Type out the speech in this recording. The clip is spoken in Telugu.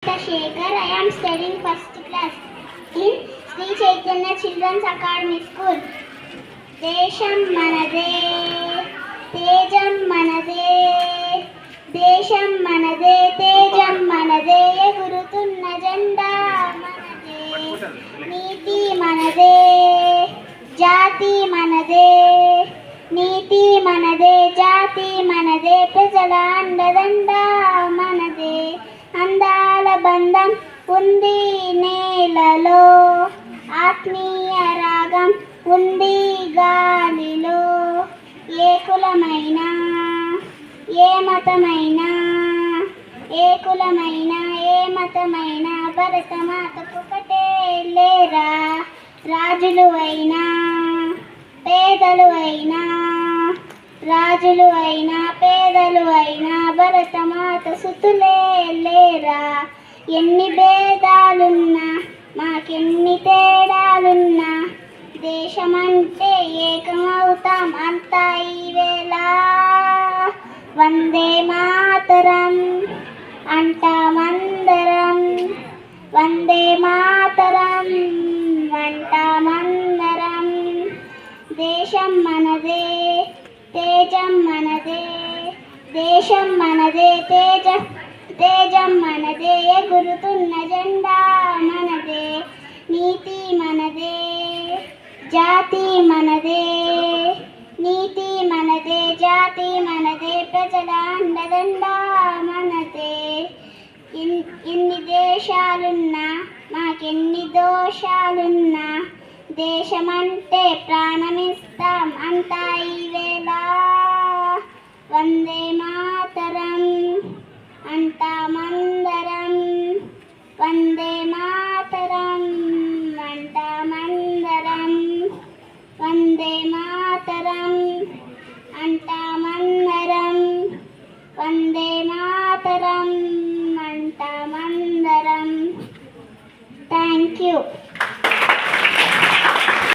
Shekhar. I am studying first class in Sri Chaitanya Children's Academy School. దేశం మనదే, తేజం మనదే, దేశం మనదే, తేజం మనదే, ఎగురుతున్న జెండా మనదే, నీతి మనదే, జాతి మనదే, నీతి మనదే, జాతి మనదే, ప్రజల అండదండ మనదే, అందాల బంధం ఉంది నేలలో, ఆత్మీయ రాగం ఉంది గాలిలో, ఏ కులమైనా ఏ మతమైనా, ఏ కులమైనా ఏ మతమైనా, భరతమాతకొకటే లేరా, రాజులు అయినా పేదలు అయినా, రాజులు అయినా పేదలు అయినా, భరతమాత సుతులే లేరా, ఎన్ని భేదాలున్నా మాకెన్ని తేడాలున్నా, దేశమంటే ఏకమవుతాం అంతా ఈవేళ, వందే మాతరం అంటామందరం, వందే మాతరం అంటామందరం, దేశం మనదే, తేజం మనదే, దేశం మనదే, తేజం మనదే, ఎగురుతున్న జెండా మనదే, నీతి మనదే, జాతి మనదే, నీతి మనదే, జాతి మనదే, ప్రజల అండదండ మనదే, ఎన్ని దేశాలున్నా మాకెన్ని దోషాలున్నా, దేశమంటే ప్రాణమిస్తాం అంతా ఈవేళ, వందే మాతరం అంటామందరం, వందే మాతరం అంటామందరం, వందే మాతరం అంటామందరం, వందే మాతరం అంటామందరం. Thank you.